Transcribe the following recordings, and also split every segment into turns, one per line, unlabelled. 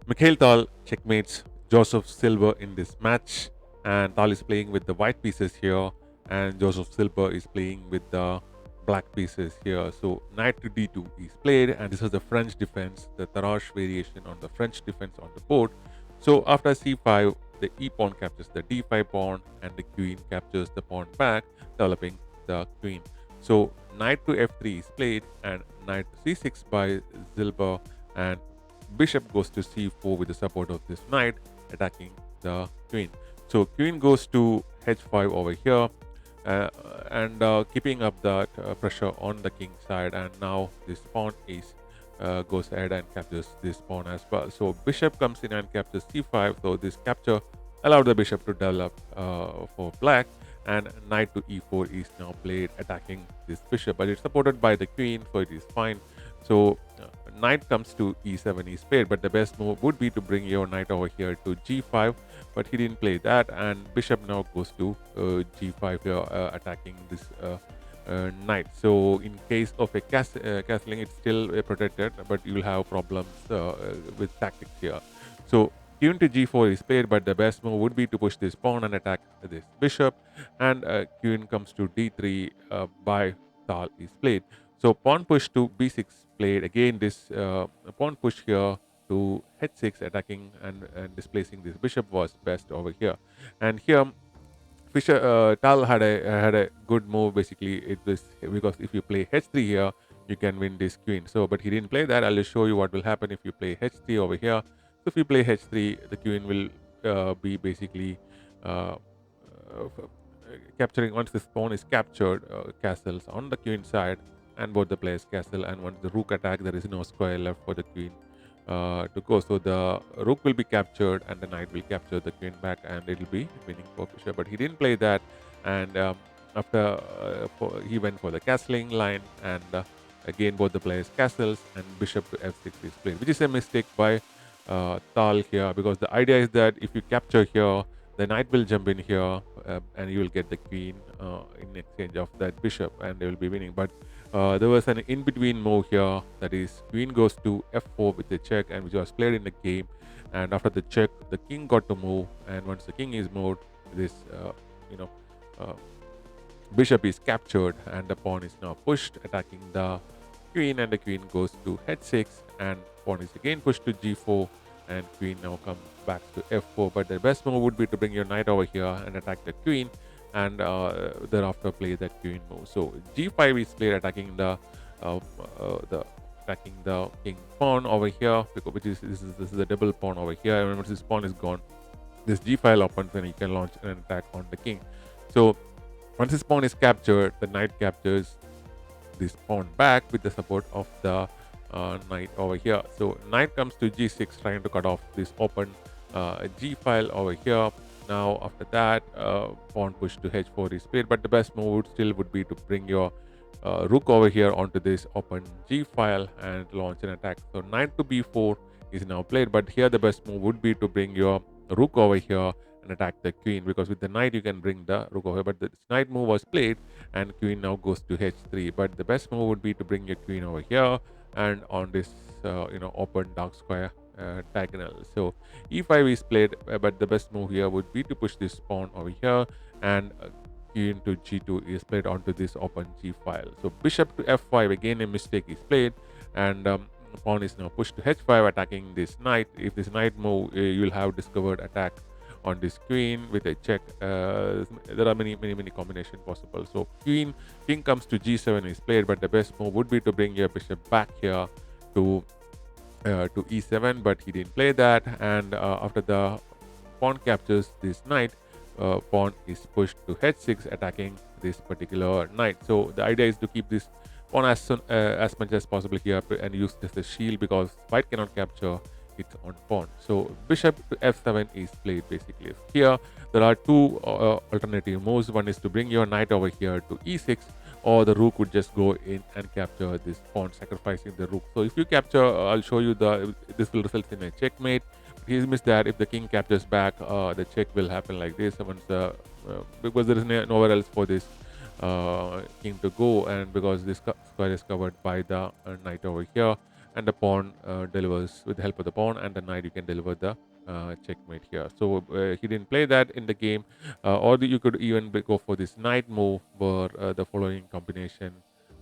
Mikhail Tal checkmates Josif Silver in this match, and Tal is playing with the white pieces here, and Josif Silver is playing with the black pieces here. So knight to d2 is played, and this is the French defense, the Tarrasch variation on the French defense on the board. So after c5, the e pawn captures the d5 pawn, and the queen captures the pawn back, developing the queen. So knight to f3 is played, and knight to c6 by Zilber, and bishop goes to c4 with the support of this knight, attacking the queen. So queen goes to h5 over here, uh, and keeping up that pressure on the king side. And now this pawn is goes ahead and captures this pawn as well. So bishop comes in and captures c5. So this capture allowed the bishop to develop for black, and knight to e4 is now played, attacking this bishop, but it's supported by the queen, so it is fine. So knight comes to e7 is played, but the best move would be to bring your knight over here to g5, but he didn't play that, and bishop now goes to g5 here, attacking this knight. So in case of a castling, it's still protected, but you will have problems with tactics here. So queen to g4 is played, but the best move would be to push this pawn and attack this bishop, and queen comes to d3 by Tal is played. So pawn push to b6 played. Again, this pawn push here to h6, attacking and displacing this bishop was best over here. And here, Fisher Tal had a good move. Basically, it was because if you play h3 here, you can win this queen. So, but he didn't play that. I'll just show you what will happen if you play h3 over here. So, if you play h3, the queen will be basically uh, capturing. Once this pawn is captured, castles on the queen side, and both the players castle. And once the rook attack, there is no square left for the queen to go. So the rook will be captured, and the knight will capture the queen back, and it will be winning for Fischer. But he didn't play that, and after he went for the castling line, and again both the players castles, and bishop to f6 is played, which is a mistake by Tal here, because the idea is that if you capture here, the knight will jump in here, and you will get the queen in exchange of that bishop, and they will be winning. But there was an in-between move here, that is queen goes to f4 with the check, and which was played in the game. And after the check, the king got to move, and once the king is moved, this you know uh, bishop is captured, and the pawn is now pushed, attacking the queen, and the queen goes to h6, and pawn is again pushed to g4, and queen now comes back to f4. But the best move would be to bring your knight over here and attack the queen, and thereafter play that queen move. So g5 is played, attacking the attacking the king pawn over here, because which is this is a double pawn over here. And once this pawn is gone, this g file opens, and you can launch an attack on the king. So once this pawn is captured, the knight captures this pawn back with the support of the knight over here. So knight comes to g6, trying to cut off this open g file over here. Now after that, pawn push to h4 is played, but the best move would be to bring your rook over here onto this open g file and launch an attack. So knight to b4 is now played, but here the best move would be to bring your rook over here and attack the queen, because with the knight you can bring the rook over here. But the knight move was played, and queen now goes to h3. But the best move would be to bring your queen over here and on this open dark square diagonal. So e5 is played, but the best move here would be to push this pawn over here, and queen to g2 is played onto this open g file. So bishop to f5, again a mistake is played, and pawn is now pushed to h5, attacking this knight. If this knight move, you will have discovered attack on this queen with a check. There are many combination possible. So king comes to g7 is played, but the best move would be to bring your bishop back here to e7, but he didn't play that. And after the pawn captures this knight, pawn is pushed to h6, attacking this particular knight. So the idea is to keep this pawn as much as possible here, and use this as a shield, because white cannot capture its own pawn. So bishop to f7 is played. Basically here there are two alternative moves. One is to bring your knight over here to e6, or the rook would just go in and capture this pawn, sacrificing the rook. So if you capture, I'll show you this will result in a checkmate. He's missed that. If the king captures back, the check will happen like this. Once because there is nowhere else for this king to go, and because this square is covered by the knight over here, and the pawn delivers with the help of the pawn, and the knight you can deliver the checkmate here. So he didn't play that in the game, you could even go for this knight move, where the following combination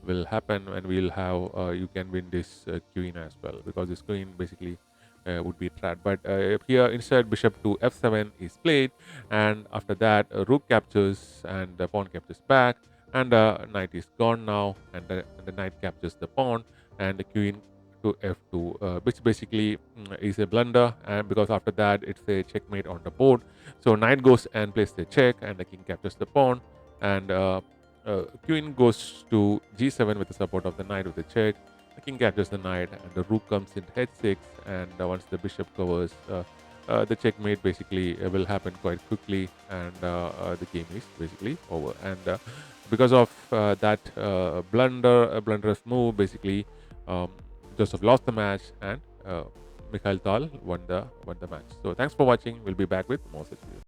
will happen, and we'll have you can win this queen as well, because this queen basically would be trapped. But here instead bishop to f7 is played, and after that rook captures and the pawn captures back, and the knight is gone now, and the knight captures the pawn, and the queen to f2, which basically is a blunder, and because after that it's a checkmate on the board. So knight goes and plays the check, and the king captures the pawn, and queen goes to g7 with the support of the knight with the check. The king captures the knight, and the rook comes in h6, and once the bishop covers, the checkmate basically will happen quite quickly, and the game is basically over. And because of that blunderous move, basically um, Joseph lost the match, and Mikhail Tal won the match. So thanks for watching. We'll be back with more such videos.